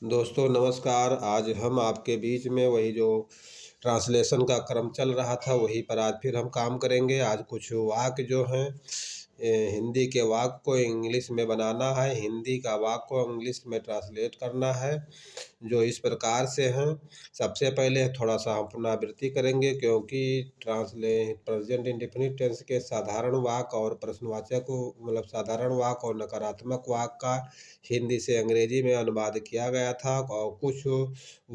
दोस्तों नमस्कार। आज हम आपके बीच में वही जो ट्रांसलेशन का क्रम चल रहा था वही पर आज फिर हम काम करेंगे। आज कुछ वाक्य जो हैं हिंदी के वाक्य को इंग्लिश में बनाना है, हिंदी का वाक्य को इंग्लिश में ट्रांसलेट करना है, जो इस प्रकार से हैं। सबसे पहले थोड़ा सा हम पुनरावृत्ति करेंगे क्योंकि प्रेजेंट इंडेफिनिट टेंस के साधारण वाक्य और प्रश्नवाचक मतलब साधारण वाक्य और नकारात्मक वाक्य का हिंदी से अंग्रेजी में अनुवाद किया गया था और कुछ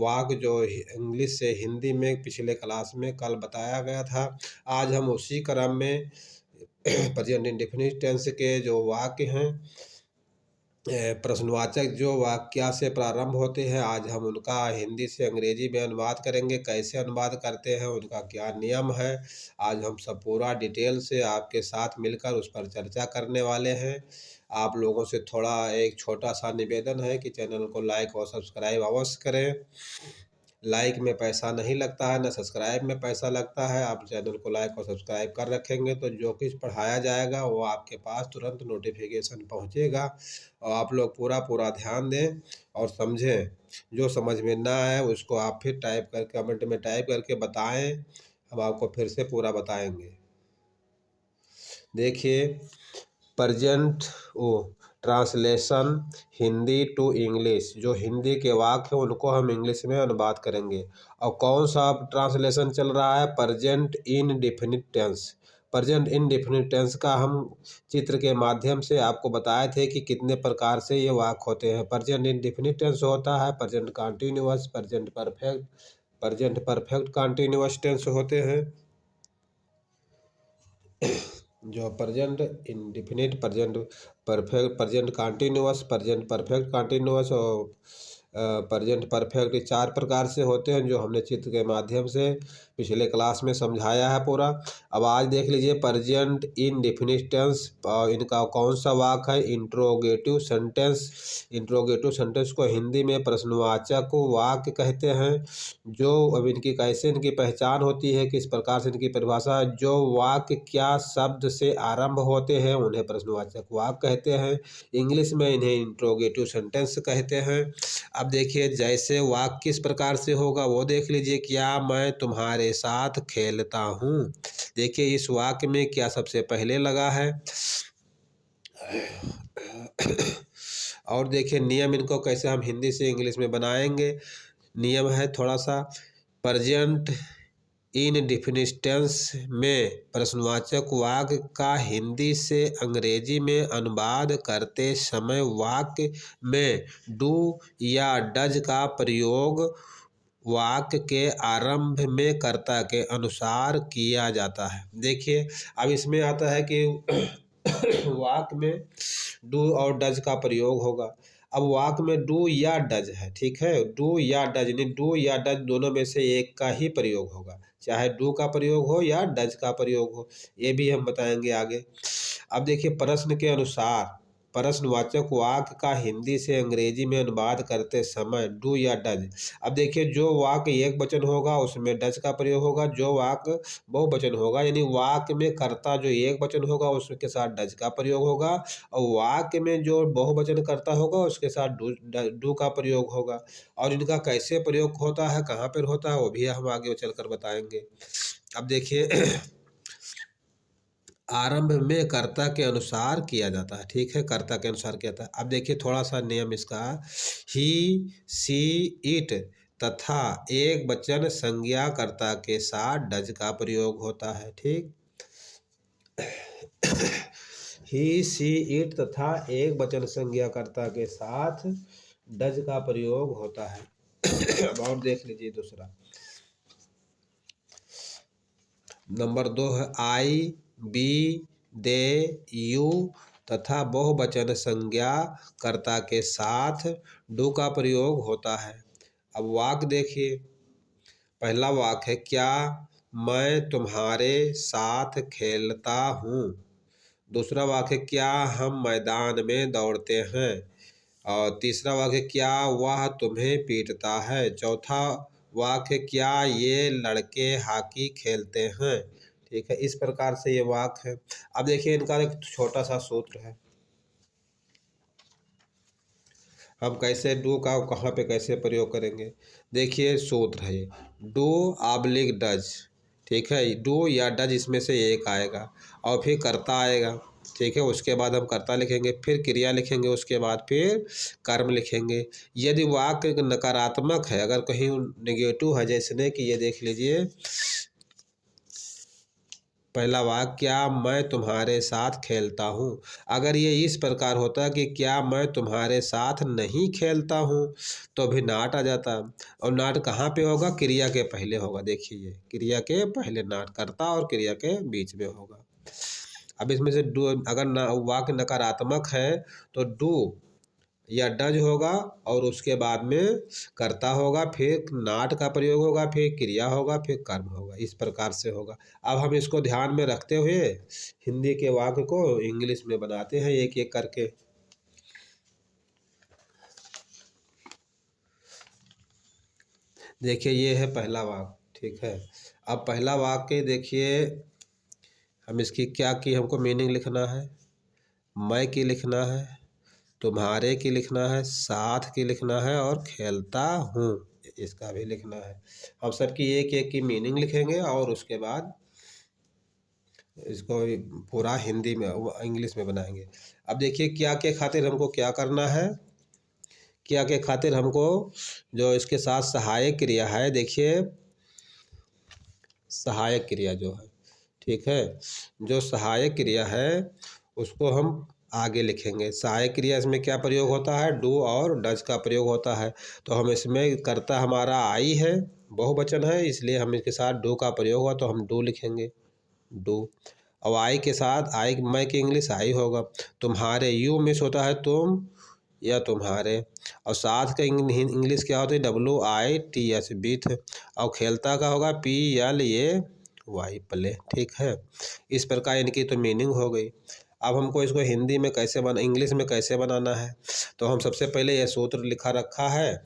वाक्य जो इंग्लिश से हिंदी में पिछले क्लास में कल बताया गया था। आज हम उसी क्रम में प्रेजेंट इंडेफिनिट टेंस के जो वाक्य हैं प्रश्नवाचक जो वाक्य से प्रारंभ होते हैं, आज हम उनका हिंदी से अंग्रेजी में अनुवाद करेंगे। कैसे अनुवाद करते हैं, उनका क्या नियम है, आज हम सब पूरा डिटेल से आपके साथ मिलकर उस पर चर्चा करने वाले हैं। आप लोगों से थोड़ा एक छोटा सा निवेदन है कि चैनल को लाइक और सब्सक्राइब अवश्य करें। लाइक में पैसा नहीं लगता है, न सब्सक्राइब में पैसा लगता है। आप चैनल को लाइक और सब्सक्राइब कर रखेंगे तो जो कुछ पढ़ाया जाएगा वो आपके पास तुरंत नोटिफिकेशन पहुंचेगा और आप लोग पूरा ध्यान दें और समझें। जो समझ में ना आए उसको आप फिर टाइप करके कमेंट में टाइप करके बताएं, हम आपको फिर से पूरा बताएंगे। देखिए, present translation Hindi to English, जो हिंदी के वाक्य हैं उनको हम इंग्लिश में अनुवाद करेंगे। और कौन सा ट्रांसलेशन चल रहा है? Present indefinite tense. Present indefinite tense का हम चित्र के माध्यम से आपको बताए थे कि कितने प्रकार से ये वाक्य होते हैं। प्रेजेंट इंडेफिनिट टेंस होता है, present continuous, present perfect, present perfect continuous tense होते हैं। जो present indefinite, present perfect, present continuous, present perfect continuous और प्रेजेंट परफेक्ट, चार प्रकार से होते हैं जो हमने चित्र के माध्यम से पिछले क्लास में समझाया है पूरा। अब आज देख लीजिए प्रेजेंट इंडेफिनिट टेंस, इनका कौन सा वाक्य है? Interrogative sentence. इंट्रोगेटिव सेंटेंस को हिंदी में प्रश्नवाचक वाक्य कहते हैं। जो अब इनकी कैसे इनकी पहचान होती है, किस प्रकार से इनकी परिभाषा है? जो वाक्य क्या शब्द से आरंभ होते हैं उन्हें प्रश्नवाचक वाक्य कहते हैं। इंग्लिश में इन्हें इंट्रोगेटिव सेंटेंस कहते हैं। अब देखिए जैसे वाक्य किस प्रकार से होगा वो देख लीजिए। क्या मैं तुम्हारे साथ खेलता हूँ? देखिए इस वाक्य में क्या सबसे पहले लगा है और देखिए नियम इनको कैसे हम हिंदी से इंग्लिश में बनाएंगे। नियम है थोड़ा सा, प्रेजेंट इंडेफिनिट टेंस में प्रश्नवाचक वाक्य का हिंदी से अंग्रेजी में अनुवाद करते समय वाक्य में डू या डज का प्रयोग वाक्य के आरंभ में कर्ता के अनुसार किया जाता है। देखिए अब इसमें आता है कि वाक्य में डू और डज का प्रयोग होगा। अब वाक्य में डू या डज है, ठीक है, डू या डज, यानी डू या डज दोनों में से एक का ही प्रयोग होगा, चाहे डू का प्रयोग हो या डज का प्रयोग हो, ये भी हम बताएंगे आगे। अब देखिए प्रश्न के अनुसार प्रश्नवाचक वाक्य का हिंदी से अंग्रेजी में अनुवाद करते समय डू या डज। अब देखिए जो वाक्य एक वचन होगा उसमें डज का प्रयोग होगा, जो वाक्य बहुवचन होगा यानी वाक्य में कर्ता जो एक वचन होगा उसके साथ डज का प्रयोग होगा और वाक्य में जो बहुवचन कर्ता होगा उसके साथ डू का प्रयोग होगा। और इनका कैसे प्रयोग होता है, कहाँ पर होता है, वो भी हम आगे चलकर बताएंगे। अब देखिए आरंभ में कर्ता के अनुसार किया जाता है, ठीक है, कर्ता के अनुसार किया जाता है। अब देखिए थोड़ा सा नियम इसका, ही सी इट तथा एक वचन संज्ञा कर्ता के साथ डज का प्रयोग होता है, ठीक। ही सी इट तथा एक वचन संज्ञा कर्ता के साथ डज का प्रयोग होता है। अब और देख लीजिए दूसरा, नंबर 2 है आई बी दे यू तथा बहुवचन संज्ञा कर्ता के साथ डू का प्रयोग होता है। अब वाक्य देखिए, पहला वाक्य है क्या मैं तुम्हारे साथ खेलता हूँ। दूसरा वाक्य क्या हम मैदान में दौड़ते हैं। और तीसरा वाक्य क्या वह तुम्हें पीटता है। चौथा वाक्य क्या ये लड़के हॉकी खेलते हैं, ठीक है। इस प्रकार से ये वाक्य है। अब देखिए इनका एक छोटा सा सूत्र है, हम कैसे डू का कहाँ पे कैसे प्रयोग करेंगे। देखिए सूत्र है डू ऑब्लिक डज, ठीक है, डू या डज इसमें से एक आएगा और फिर करता आएगा, ठीक है, उसके बाद हम कर्ता लिखेंगे, फिर क्रिया लिखेंगे, उसके बाद फिर कर्म लिखेंगे। यदि वाक्य नकारात्मक है, अगर कहीं नेगेटिव है, जैसे कि ये देख लीजिए पहला वाक्य क्या मैं तुम्हारे साथ खेलता हूँ, अगर ये इस प्रकार होता कि क्या मैं तुम्हारे साथ नहीं खेलता हूँ तो भी नाट आ जाता। और नाट कहाँ पे होगा, क्रिया के पहले होगा। देखिए ये क्रिया के पहले नाट करता और क्रिया के बीच में होगा। अब इसमें से डू अगर वाक्य नकारात्मक है तो डू या डज होगा और उसके बाद में कर्ता होगा, फिर नाट का प्रयोग होगा, फिर क्रिया होगा, फिर कर्म होगा, इस प्रकार से होगा। अब हम इसको ध्यान में रखते हुए हिंदी के वाक्य को इंग्लिश में बनाते हैं एक एक करके। देखिए ये है पहला वाक्य, ठीक है। अब पहला वाक्य देखिए हम इसकी क्या की हमको मीनिंग लिखना है, मैं की लिखना है, तुम्हारे की लिखना है, साथ की लिखना है और खेलता हूँ इसका भी लिखना है। हम सबकी एक एक की मीनिंग लिखेंगे और उसके बाद इसको पूरा हिंदी में इंग्लिश में बनाएंगे। अब देखिए क्या के खातिर हमको क्या करना है, क्या के खातिर हमको जो इसके साथ सहायक क्रिया है, देखिए सहायक क्रिया जो है, ठीक है, जो सहायक क्रिया है उसको हम आगे लिखेंगे। सहायक क्रिया इसमें क्या प्रयोग होता है, डू और डज का प्रयोग होता है। तो हम इसमें कर्ता हमारा आई है, बहुवचन है, इसलिए हम इसके साथ डू का प्रयोग हुआ तो हम डू लिखेंगे, डू। और आई के साथ आई मैं की इंग्लिश आई होगा। तुम्हारे यू मिस होता है तुम या तुम्हारे, और साथ का इंग्लिश क्या होता है, WITH विथ, और खेलता का होगा PLAY प्ले, ठीक है। इस प्रकार इनकी तो मीनिंग हो गई। अब हमको इसको हिंदी में कैसे इंग्लिश में कैसे बनाना है, तो हम सबसे पहले यह सूत्र लिखा रखा है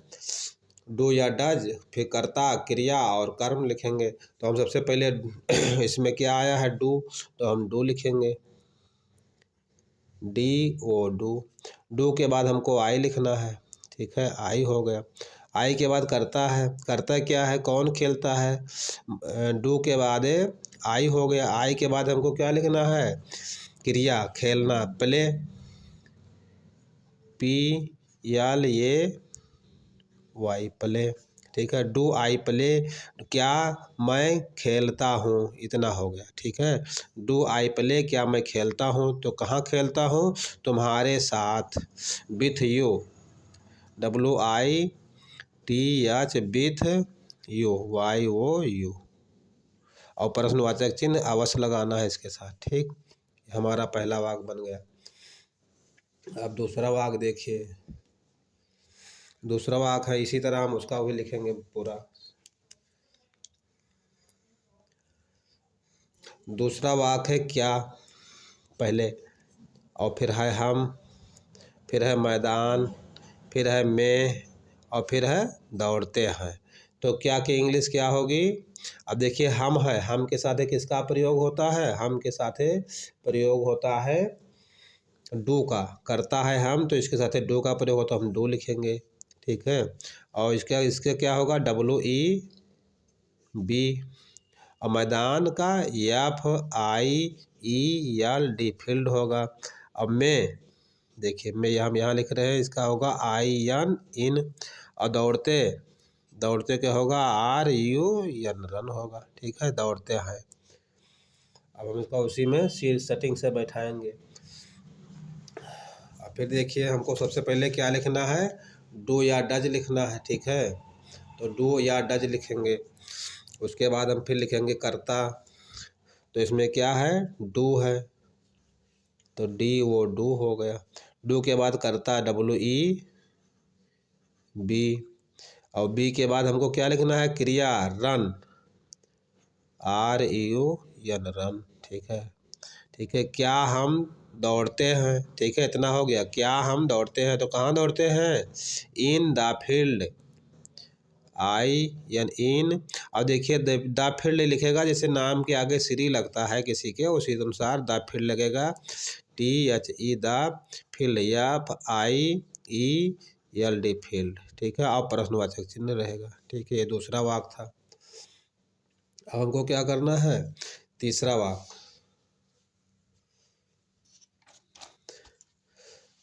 डू या डज, फिर कर्ता क्रिया और कर्म लिखेंगे। तो हम सबसे पहले इसमें क्या आया है डू, तो हम डू लिखेंगे, DO डू। डू के बाद हमको आई लिखना है, ठीक है, आई हो गया। आई के बाद करता है, करता क्या है, कौन खेलता है, डू के बाद आई हो गया। आई के बाद हमको क्या लिखना है, क्रिया खेलना, प्ले, PLAY प्ले, ठीक है। डू आई प्ले, क्या मैं खेलता हूँ, इतना हो गया, ठीक है। डू आई प्ले, क्या मैं खेलता हूँ, तो कहाँ खेलता हूँ, तुम्हारे साथ, with you, WITH with you, YOU, और प्रश्नवाचक चिन्ह अवश्य लगाना है इसके साथ, ठीक। हमारा पहला वाक्य बन गया। अब दूसरा वाक्य देखिए, दूसरा वाक्य है इसी तरह हम उसका भी लिखेंगे पूरा। दूसरा वाक्य है क्या पहले, और फिर है हम, फिर है मैदान, फिर है मैं, और फिर है दौड़ते हैं। तो क्या की इंग्लिश क्या होगी, अब देखिए हम है, हम के साथ किसका प्रयोग होता है, हम के साथ प्रयोग होता है डू का, करता है हम तो इसके साथ डू का प्रयोग होता है, हम डू लिखेंगे, ठीक है। और इसके क्या होगा, WEB, और मैदान का FIELD फील्ड होगा। अब मैं देखिए मैं हम यहाँ लिख रहे हैं, इसका होगा IN, और दौड़ते, दौड़ते क्या होगा, RUN रन होगा, ठीक है, दौड़ते हैं। अब हम इसका उसी में सेटिंग से बैठाएंगे। अब फिर देखिए हमको सबसे पहले क्या लिखना है, डू या डज लिखना है, ठीक है। तो डू या डज लिखेंगे, उसके बाद हम फिर लिखेंगे कर्ता, तो इसमें क्या है, डू है, तो DO डू हो गया। डू के बाद करता WEB, और बी के बाद हमको क्या लिखना है, क्रिया रन, RUN रन, ठीक है, ठीक है। क्या हम दौड़ते हैं, ठीक है, इतना हो गया। क्या हम दौड़ते हैं, तो कहाँ दौड़ते हैं, इन द फील्ड, IN इन। अब देखिए द फील्ड लिखेगा, जैसे नाम के आगे श्री लगता है किसी के, उसी अनुसार द फील्ड लगेगा, THE the field, FIELD LD field, ठीक है। अब प्रश्नवाचक चिन्ह रहेगा, ठीक है। ये दूसरा वाक्य था। अब हमको क्या करना है, तीसरा वाक्य।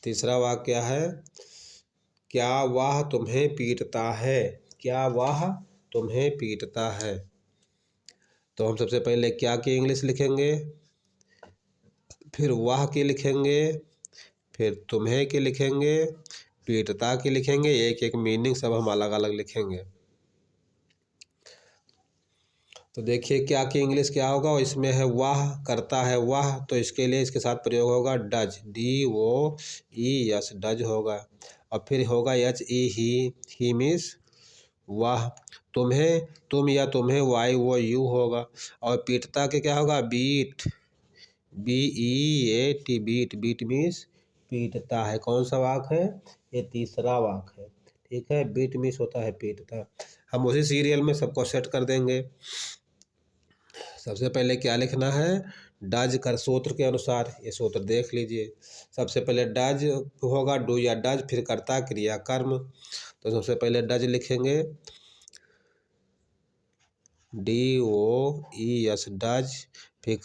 तीसरा वाक्य क्या है, क्या वह तुम्हें पीटता है, क्या वह तुम्हें पीटता है। तो हम सबसे पहले क्या की इंग्लिश लिखेंगे, फिर वह की लिखेंगे, फिर तुम्हें की लिखेंगे, पीटता की लिखेंगे। एक एक मीनिंग सब हम अलग अलग लिखेंगे। तो देखिए क्या की इंग्लिश क्या होगा, इसमें है वह, करता है वह, तो इसके लिए इसके साथ प्रयोग होगा डज, DOES, डज होगा। और फिर होगा HE, ही मीन्स वह। तुम्हें, तुम या तुम्हें, YOU होगा। और पीटता के क्या होगा, beat, BEAT, beat, beat means पीटता है। कौन सा वाक है, ये तीसरा वाक है, ठीक है। बीट मीन्स होता है पीटता। हम उसी सीरियल में सबको सेट कर देंगे। सबसे पहले क्या लिखना है, डज कर सूत्र के अनुसार, ये सूत्र देख लीजिए। सबसे पहले डज होगा, डू या डज, फिर करता क्रिया कर्म। तो सबसे पहले डज लिखेंगे, DOES डज, फिर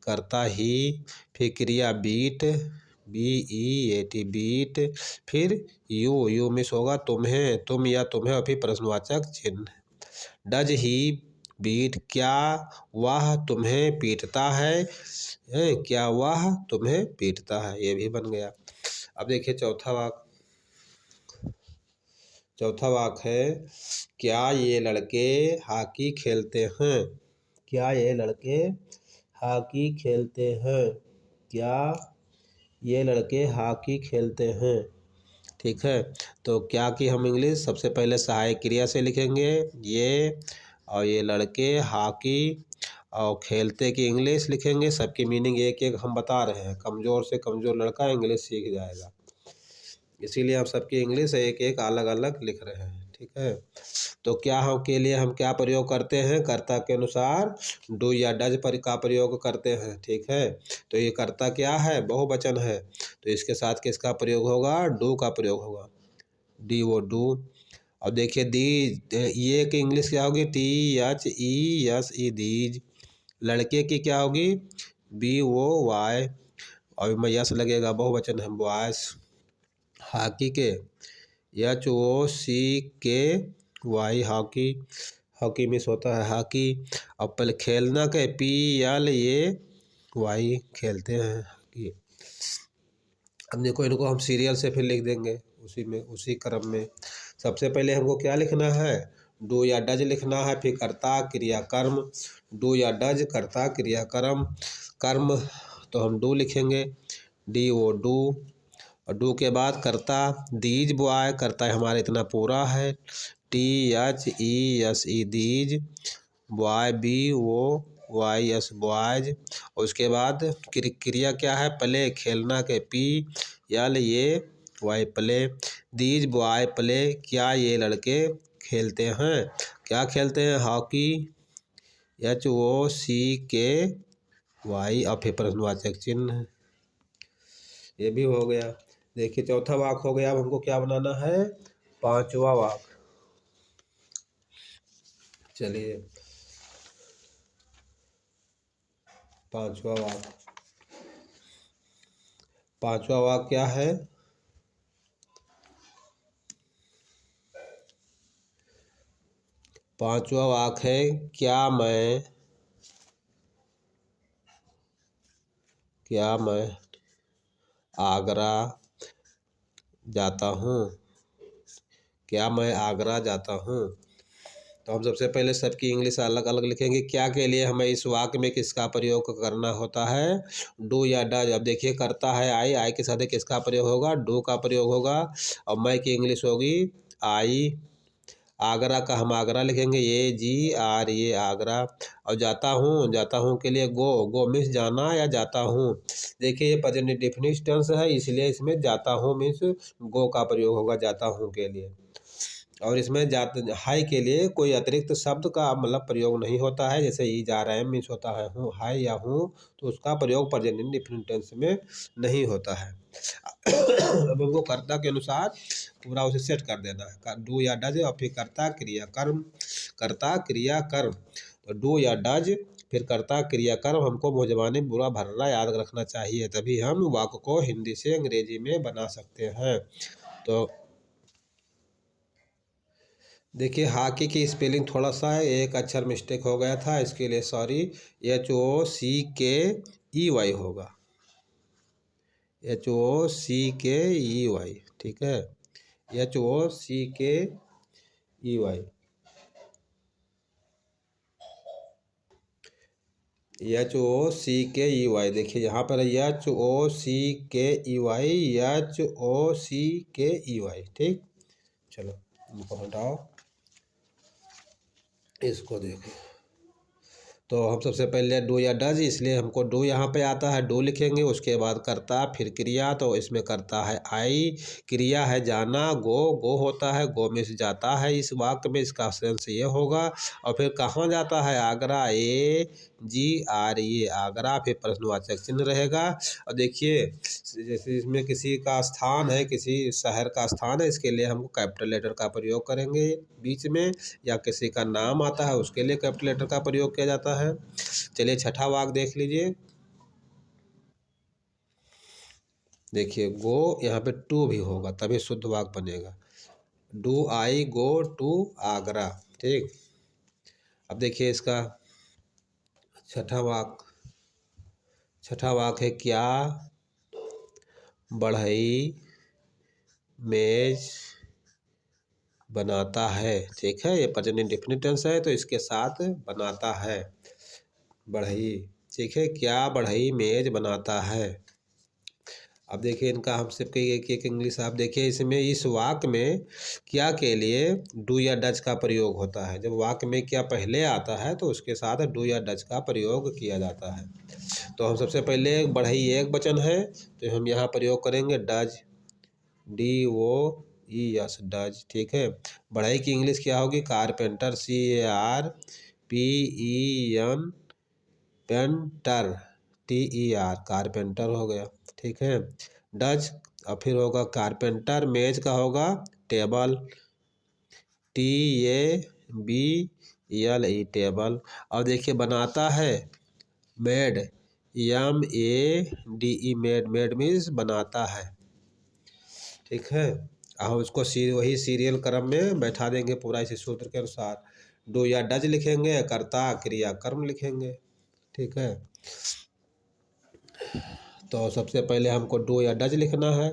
करता ही, फिर क्रिया बीट, BEAT बीट, फिर यू मिस होगा तुम्हें, तुम या तुम्हें, और फिर प्रश्नवाचक चिन्ह। डज ही बीट, क्या वह तुम्हें पीटता है, क्या वह तुम्हें पीटता है, ये भी बन गया। अब देखिए चौथा वाक्य। चौथा वाक्य है, क्या ये लड़के हॉकी खेलते हैं, क्या ये लड़के हॉकी खेलते हैं, क्या ये लड़के हॉकी खेलते हैं, ठीक है। तो क्या की हम इंग्लिश सबसे पहले सहायक क्रिया से लिखेंगे ये, और ये लड़के हॉकी, और खेलते की इंग्लिश लिखेंगे। सबकी मीनिंग एक एक हम बता रहे हैं, कमज़ोर से कमज़ोर लड़का इंग्लिश सीख जाएगा, इसीलिए हम सबकी इंग्लिश एक एक अलग अलग लिख रहे हैं, ठीक है। तो क्या हम के लिए हम क्या प्रयोग करते हैं, कर्ता के अनुसार डू या डज पर का प्रयोग करते हैं, ठीक है। तो ये कर्ता क्या है, बहुवचन है, तो इसके साथ किसका प्रयोग होगा, डू का प्रयोग होगा, DO डू। अब देखिए दी, ये की इंग्लिश क्या होगी, THESE दीज। लड़के की क्या होगी, BOY, और में यस लगेगा, बहुवचन है, बॉयज। हॉकी के HOCKY, हॉकी, हॉकी मिस होता है हॉकी। अब पहले खेलना के PLAY, खेलते हैं हॉकी। अब देखो इनको हम सीरियल से फिर लिख देंगे उसी में, उसी क्रम में। सबसे पहले हमको क्या लिखना है, डू या डज लिखना है, फिर कर्ता क्रिया कर्म, डू या डज, कर्ता क्रिया कर्म। कर्म तो हम डू लिखेंगे, DO डू, और डू के बाद करता, दीज बॉय, करता है हमारा इतना पूरा है, THESE these, boy BOYS boys. और उसके बाद क्रिया क्या है, प्ले, खेलना के PLAY, play. These boy play, क्या ये लड़के खेलते हैं, क्या खेलते हैं, हॉकी, HOCKY, और फिर प्रश्नवाचक चिन्ह, ये भी हो गया। देखिए चौथा वाक्य हो गया। अब हमको क्या बनाना है, पांचवा वाक्य। चलिए पांचवा वाक्य। पांचवा वाक्य क्या है, पांचवा वाक्य है, क्या मैं आगरा जाता हूँ, क्या मैं आगरा जाता हूँ। तो हम सबसे पहले सबकी इंग्लिश अलग अलग लिखेंगे। क्या के लिए हमें इस वाक्य में किसका प्रयोग करना होता है, डू या डज। अब देखिए करता है आई के साथ किसका प्रयोग होगा, डू का प्रयोग होगा, और मैं की इंग्लिश होगी आई। आगरा का हम आगरा लिखेंगे, AGR, आगरा। और जाता हूँ के लिए गो मीन्स जाना या जाता हूँ। देखिए ये प्रेजेंट डेफिनिट टेंस है, इसलिए इसमें जाता हूँ मीन्स गो का प्रयोग होगा जाता हूँ के लिए। और इसमें हाई के लिए कोई अतिरिक्त शब्द का मतलब प्रयोग नहीं होता है। जैसे इज आर एम मीन्स होता है हूँ, हाई या हूँ, तो उसका प्रयोग प्रेजेंट इंडेफिनिट टेंस में नहीं होता है। अब हमको कर्ता के अनुसार पूरा उसे सेट कर देना है, डू या डज और फिर कर्ता क्रिया कर्म, कर्ता क्रिया कर्म। तो डू या डज फिर कर्ता क्रिया कर्म हमको भोजवानी बुरा भर्रा याद रखना चाहिए, तभी हम वाक्य को हिंदी से अंग्रेजी में बना सकते हैं। तो देखिए हॉकी की स्पेलिंग थोड़ा सा है, एक अक्षर मिस्टेक हो गया था, इसके लिए सॉरी। HOCKEY होगा, HOCKEY, ठीक है, HOCKEY। HOCKEY देखिए यहाँ पर HOCKEY, ठीक। चलो इनको हटाओ, इसको देखो। तो हम सबसे पहले डू या डज, इसलिए हमको डू यहाँ पे आता है, डू लिखेंगे। उसके बाद कर्ता फिर क्रिया, तो इसमें करता है आई, क्रिया है जाना, गो होता है, गो में से जाता है इस वाक्य में, इसका सेंस ये होगा। और फिर कहाँ जाता है, आगरा, AGRA, आगरा, फिर प्रश्नवाचक चिन्ह रहेगा। और देखिए जैसे इसमें किसी का स्थान है, किसी शहर का स्थान है, इसके लिए हम कैपिटल लेटर का प्रयोग करेंगे बीच में, या किसी का नाम आता है उसके लिए कैपिटल लेटर का प्रयोग किया जाता है। चलिए छठा वाक्य देख लीजिए। देखिए गो यहाँ पे टू भी होगा तभी शुद्ध वाक्य बनेगा, do I go to Agra, ठीक। अब देखिए इसका छठा वाक्य है, क्या बढ़ई मेज बनाता है, ठीक है। ये प्रेजेंट इंडेफिनिट टेंस है, तो इसके साथ बनाता है, बढ़ई, ठीक है, क्या बढ़ई मेज बनाता है। अब देखिए इनका हम सबके एक इंग्लिश आप देखिए, इसमें इस वाक्य में क्या के लिए डू या डज का प्रयोग होता है। जब वाक्य में क्या पहले आता है तो उसके साथ डू या डज का प्रयोग किया जाता है। तो हम सबसे पहले बढ़ई एक वचन है, तो हम यहाँ प्रयोग करेंगे डज, DOES, डज, ठीक है। बढ़ई की इंग्लिश क्या होगी, carpenter, CARPEN, painter, TER, carpenter हो गया, ठीक है। डज और फिर होगा कारपेंटर, मेज का होगा टेबल, TABLE, टेबल। और देखिए बनाता है मेड, MEADE, मेड मीन्स बनाता है, ठीक है। हम उसको वही सीरियल क्रम में बैठा देंगे पूरा इसी सूत्र के अनुसार। डू या डज लिखेंगे, कर्ता क्रिया कर्म लिखेंगे, ठीक है। तो सबसे पहले हमको डू या डज लिखना है,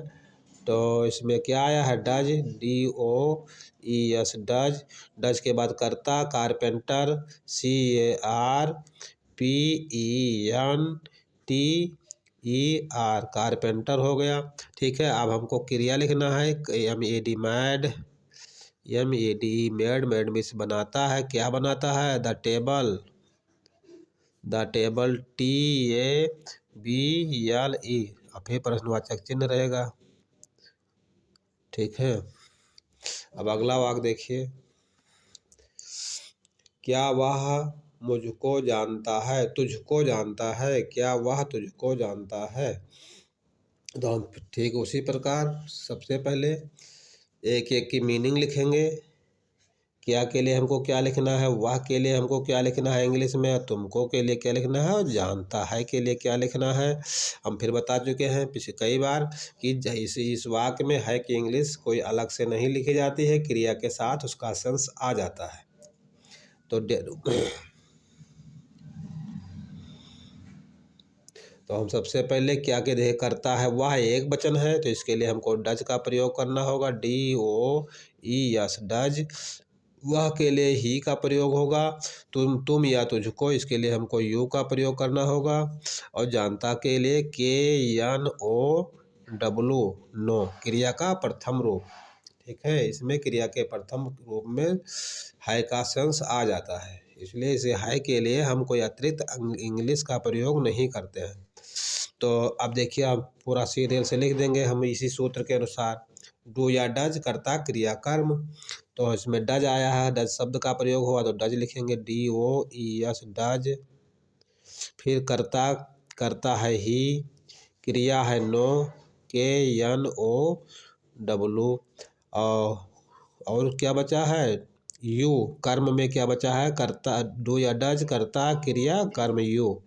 तो इसमें क्या आया है, डज, DOES, डज। डज के बाद कर्ता कारपेंटर, CARPENTER, कारपेंटर हो गया, ठीक है। अब हमको क्रिया लिखना है, MEAD, mad, made, made means बनाता है, क्या बनाता है, द टेबल, TABLE, और फिर प्रश्नवाचक चिन्ह रहेगा, ठीक है। अब अगला वाक्य देखिए, क्या वह मुझको जानता है, तुझको जानता है, क्या वह तुझको जानता है। तो हम ठीक उसी प्रकार सबसे पहले एक एक की मीनिंग लिखेंगे। क्या के लिए हमको क्या लिखना है, वाह के लिए हमको क्या लिखना है इंग्लिश में, तुमको के लिए क्या लिखना है, और जानता है के लिए क्या लिखना है। हम फिर बता चुके हैं पिछले कई बार कि इस वाक्य में है कि इंग्लिश कोई अलग से नहीं लिखी जाती है, क्रिया के साथ उसका सेंस आ जाता है। तो हम सबसे पहले क्या के देख करता है, वह एक वचन है, तो इसके लिए हमको डज का प्रयोग करना होगा, DOES, डज। वह के लिए ही का प्रयोग होगा, तुम या तुझको, इसके लिए हमको यू का प्रयोग करना होगा। और जानता के लिए KNOW, नो, क्रिया का प्रथम रूप, ठीक है। इसमें क्रिया के प्रथम रूप में है का सेंस आ जाता है, इसलिए इसे है के लिए हम कोई अतिरिक्त इंग्लिश का प्रयोग नहीं करते हैं। तो अब देखिए आप पूरा सीरियल से लिख देंगे हम इसी सूत्र के अनुसार, डू या डज कर्ता क्रिया कर्म। तो इसमें डज आया है, डज शब्द का प्रयोग हुआ तो डज लिखेंगे, DOES डज। फिर कर्ता करता है ही, क्रिया है नो, KNOW। और क्या बचा है, यू। कर्म में क्या बचा है, कर्ता डू या डज कर्ता क्रिया कर्म यू,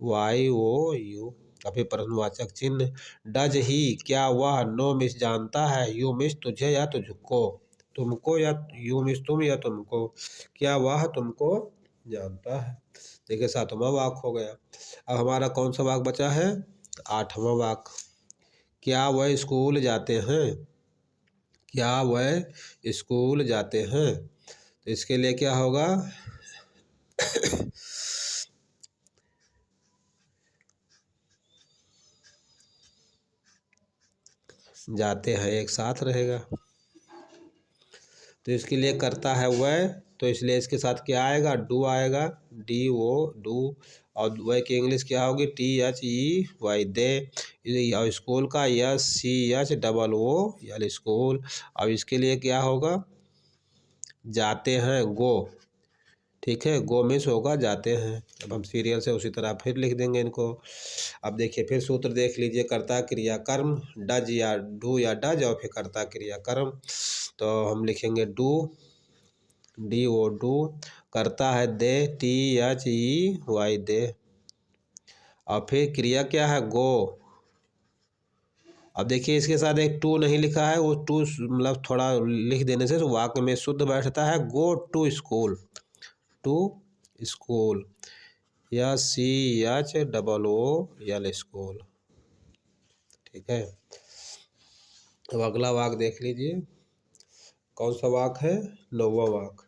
YOU। अभी प्रश्नवाचक चिन्ह, डज ही क्या वह, नो मिस जानता है, यू मिस तुझे या तुझको, तुमको या यू मिस तुम या तुमको, क्या वह तुमको जानता है। देखिए 7वां वाक्य हो गया। अब हमारा कौन सा वाक्य बचा है, 8वां वाक्य, क्या वह स्कूल जाते हैं, क्या वह स्कूल जाते हैं। तो इसके लिए क्या होगा, जाते हैं एक साथ रहेगा। तो इसके लिए करता है वह, तो इसलिए इसके साथ क्या आएगा, डू आएगा, DO डू। और वह की इंग्लिश क्या होगी, THEY दे। और स्कूल का SCHOOL स्कूल। अब इसके लिए क्या होगा, जाते हैं गो, ठीक है, गो मिस होगा जाते हैं। अब हम सीरियल से उसी तरह फिर लिख देंगे इनको। अब देखिए फिर सूत्र देख लीजिए, कर्ता क्रिया कर्म, डज या डू या डज और फिर कर्ता क्रिया कर्म। तो हम लिखेंगे डू, DO डू। करता है दे, THEY दे। और फिर क्रिया क्या है, गो। अब देखिए इसके साथ एक टू नहीं लिखा है, वो टू मतलब थोड़ा लिख देने से वाक्य में शुद्ध बैठता है, go to school, to school, SCHOOL school, ठीक है। अब अगला वाक्य देख लीजिए, कौन सा वाक्य है, 9वां वाक्य।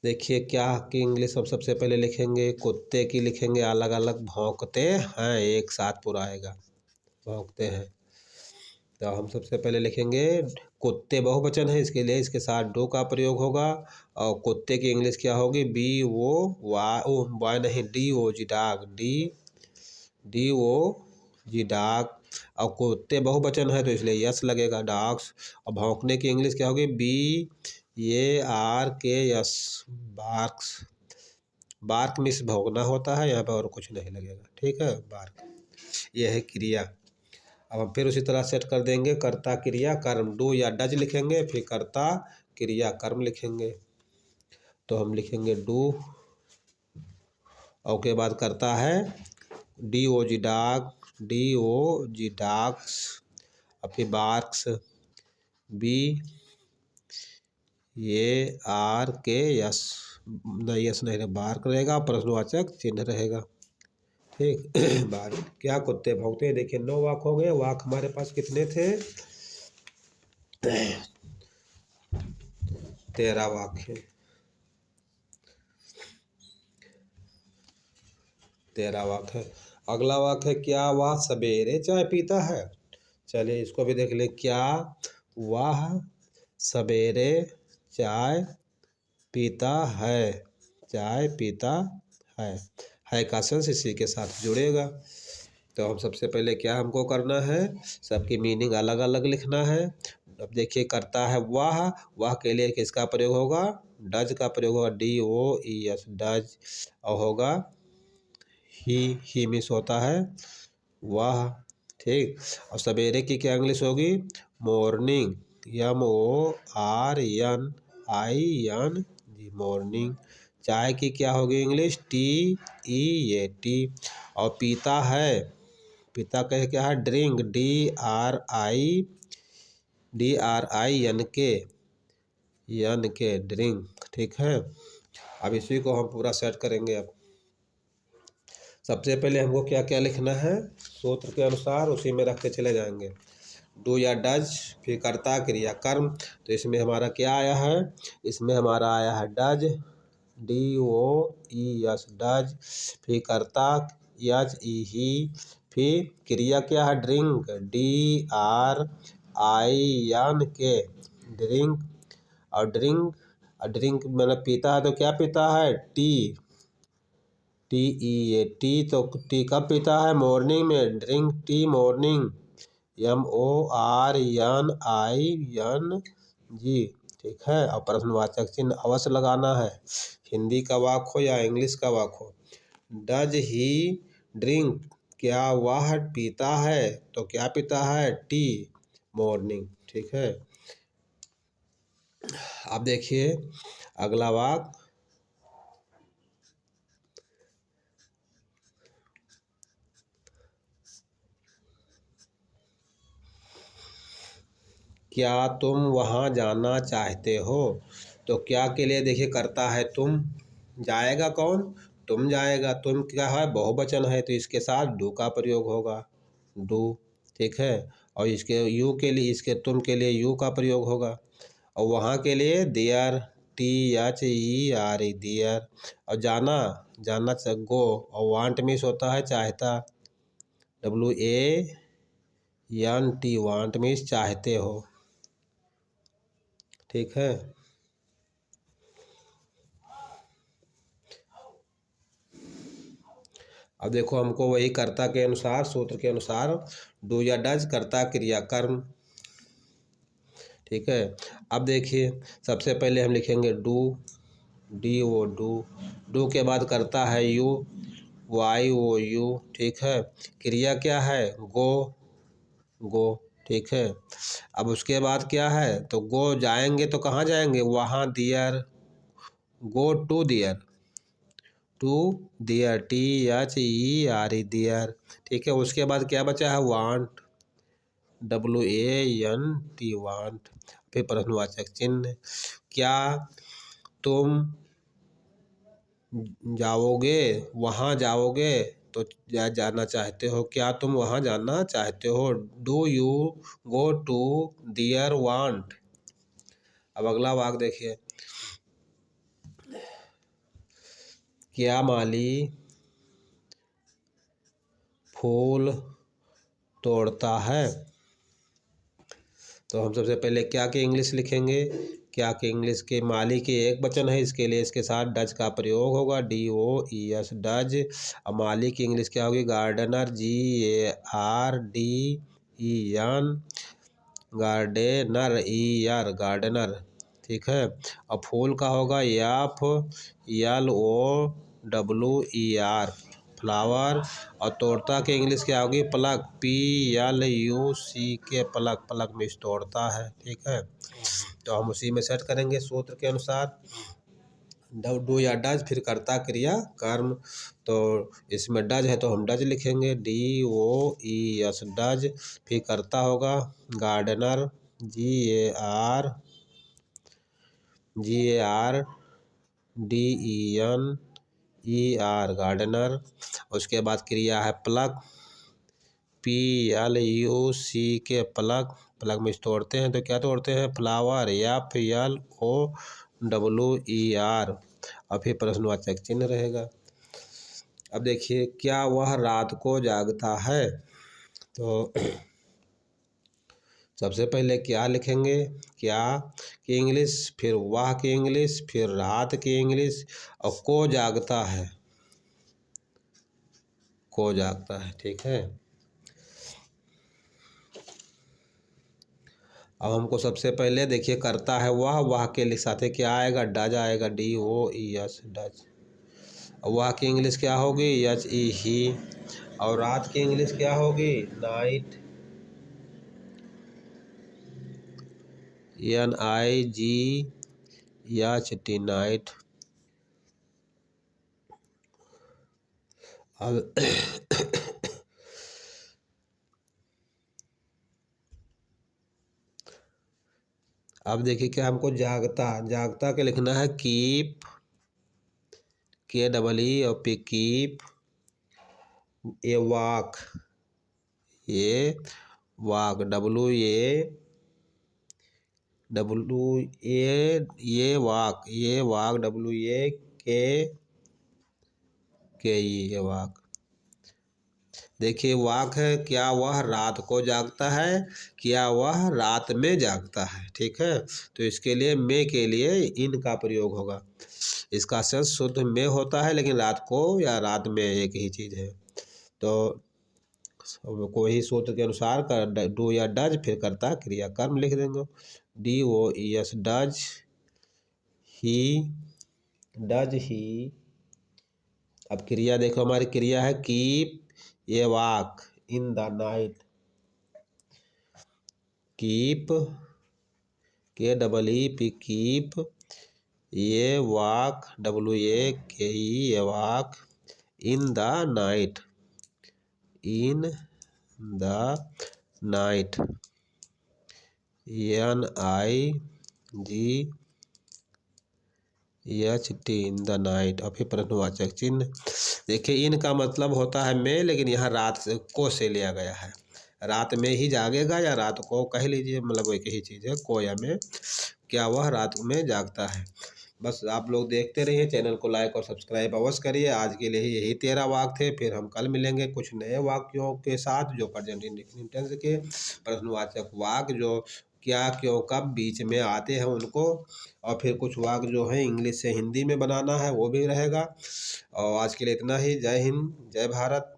देखिए क्या की इंग्लिश हम सबसे पहले लिखेंगे, कुत्ते की लिखेंगे अलग अलग, भौंकते हैं एक साथ पूरा आएगा, भौंकते हैं। तो हम सबसे पहले लिखेंगे, कुत्ते बहुवचन है, इसके लिए इसके साथ डो का प्रयोग होगा। और कुत्ते की इंग्लिश क्या होगी, BOY नहीं, DOG डॉग, DOG डॉग। और कुत्ते बहुवचन है तो इसलिए यस लगेगा, डॉग्स। और भौंकने की इंग्लिश क्या होगी, BARKS बार्क्स। बार्क मिस भौंकना होता है, यहाँ पे और कुछ नहीं लगेगा, ठीक है, बार्क। यह है क्रिया। अब हम फिर उसी तरह सेट कर देंगे, कर्ता क्रिया कर्म, डू या डज लिखेंगे, फिर कर्ता क्रिया कर्म लिखेंगे। तो हम लिखेंगे डू, और के बाद करता है DOG डॉग, DOG डॉग्स। और फिर बार्क्स, BARKS, नहीं यस नहीं, बार्क रहेगा, प्रश्नवाचक चिन्ह रहेगा, ठीक। बार्क क्या, कुत्ते भौंकते हैं। देखिए 9 वाक्य हो गए। वाक्य हमारे पास कितने थे, 13 वाक्य, 13 वाक्य है। अगला वाक्य है, क्या वह सवेरे चाय पीता है। चलिए इसको भी देख ले, क्या वह सवेरे चाय पीता है, चाय पीता है का सेंस इसी के साथ जुड़ेगा। तो हम सबसे पहले क्या हमको करना है, सबकी मीनिंग अलग अलग लिखना है। अब देखिए करता है वाह के लिए किसका प्रयोग होगा, डज का प्रयोग होगा, DOES डज। और होगा ही मिस होता है वाह, ठीक। और सवेरे की क्या इंग्लिश होगी, मॉर्निंग, MORNING मॉर्निंग। चाय की क्या होगी इंग्लिश, TEAT। और पीता है, पीता कहे क्या है, ड्रिंक, DRINK ड्रिंक, ठीक है। अब इसी को हम पूरा सेट करेंगे। अब सबसे पहले हमको क्या क्या लिखना है, सूत्र के अनुसार उसी में रख के चले जाएंगे। डू या डज, फिर कर्ता क्रिया कर्म। तो इसमें हमारा क्या आया है, इसमें हमारा आया है डज, DOES डज। फिर कर्ता ही, फिर क्रिया क्या है, ड्रिंक, DRINK ड्रिंक। और ड्रिंक मतलब पीता है तो क्या पीता है, TEAT। तो टी कब पीता है, मॉर्निंग में, ड्रिंक टी मॉर्निंग। MORNING, ठीक है। और प्रश्नवाचक चिन्ह अवश्य लगाना है, हिंदी का वाक हो या इंग्लिश का वाक हो। डज ही ड्रिंक, क्या वह पीता है, तो क्या पीता है, टी मॉर्निंग, ठीक है। अब देखिए अगला वाक, क्या तुम वहाँ जाना चाहते हो, तो क्या के लिए देखिए करता है तुम, जाएगा कौन, तुम जाएगा, तुम क्या है, बहुवचन है, तो इसके साथ डू का प्रयोग होगा, डू, ठीक है। और इसके यू के लिए, इसके तुम के लिए यू का प्रयोग होगा। और वहाँ के लिए देयर, THERE, देयर। और जाना, जाना गो, और वांट मिस होता है चाहता, WANT, वांट मिस चाहते हो, ठीक है। अब देखो हमको वही कर्ता के अनुसार, सूत्र के अनुसार डू या डज, कर्ता क्रिया कर्म, ठीक है। अब देखिए सबसे पहले हम लिखेंगे डू, DO डू, डू के बाद करता है यू, YOU, ठीक है। क्रिया क्या है, गो, गो, ठीक है। अब उसके बाद क्या है, तो गो जाएंगे तो कहाँ जाएंगे, वहाँ, दियर, गो टू दियर, THERE, दियर, ठीक है। उसके बाद क्या बचा है, वांट, WANT, वांट। फिर प्रश्नवाचक चिन्ह, क्या तुम जाओगे, वहाँ जाओगे, तो जाना चाहते हो, क्या तुम वहाँ जाना चाहते हो, do you go to there want. अब अगला वाक्य देखिए, क्या माली फूल तोड़ता है, तो हम सबसे पहले क्या के इंग्लिश लिखेंगे, क्या के इंग्लिश के माली के एक वचन है, इसके लिए इसके साथ डज का प्रयोग होगा, DOES, डज। और माली की इंग्लिश क्या होगी, गार्डनर, GARDEN, गार्डनर, गार्डनर, ठीक है। और फूल का होगा FLOWER, फ्लावर। और तोड़ता के इंग्लिश क्या होगी, plug, PLUCK, plug, plug means तोड़ता है, ठीक है। तो हम उसी में सेट करेंगे सूत्र के अनुसार, डू या डज, फिर कर्ता क्रिया कर्म। तो इसमें डज है तो हम डज लिखेंगे, DOES, डज। फिर कर्ता होगा गार्डनर, GARDENER, गार्डनर। उसके बाद क्रिया है प्लग, PLUCK, प्लग, प्लग में तोड़ते हैं तो क्या तोड़ते हैं, फ्लावर, FLOWER। और फिर प्रश्नवाचक चिन्ह रहेगा। अब देखिए क्या वह रात को जागता है, तो सबसे पहले क्या लिखेंगे, क्या की इंग्लिश, फिर वाह की इंग्लिश, फिर रात की इंग्लिश, और को जागता है, को जागता है, ठीक है। अब हमको सबसे पहले देखिए करता है वाह, वाह के साथ क्या आएगा, डज आएगा, DOES, डज। वाह की इंग्लिश क्या होगी, HE, ही। और रात की इंग्लिश क्या होगी, नाइट, NIGHT, नाइट। अब देखिए क्या हमको जागता, जागता के लिखना है कीप, KEE और पे कीप, ए वाक, ये वाक, ये वाक, WAKE, ये वाक। देखिए वाक है, क्या वह रात को जागता है, क्या वह रात में जागता है, ठीक है। तो इसके लिए में के लिए इन का प्रयोग होगा, इसका सेंस शुद्ध में होता है, लेकिन रात को या रात में एक ही चीज़ है। तो कोई सूत्र के अनुसार कर डू या डज, फिर करता क्रिया कर्म लिख देंगे, DOES डज ही। अब क्रिया देखो, हमारी क्रिया है कीप ये walk in the night, keep KEEP keep ये वॉक WAKE ये walk in the night, in the night NIGHT in the night. और फिर प्रश्नवाचक चिन्ह। देखिए इन का मतलब होता है में, लेकिन यहाँ रात को से लिया गया है, रात में ही जागेगा या रात को कह लीजिए, मतलब एक ही चीज़ है, को या में, क्या वह रात में जागता है। बस आप लोग देखते रहिए, चैनल को लाइक और सब्सक्राइब अवश्य करिए। आज के लिए यही 13 वाक्य थे, फिर हम कल मिलेंगे कुछ नए वाक्यों के साथ जो प्रेजेंट इंडेफिनिट टेंस के प्रश्नवाचक वाक्य जो क्या क्यों कब बीच में आते हैं उनको, और फिर कुछ वाक्य जो है इंग्लिश से हिंदी में बनाना है वो भी रहेगा। और आज के लिए इतना ही। जय हिंद, जय भारत।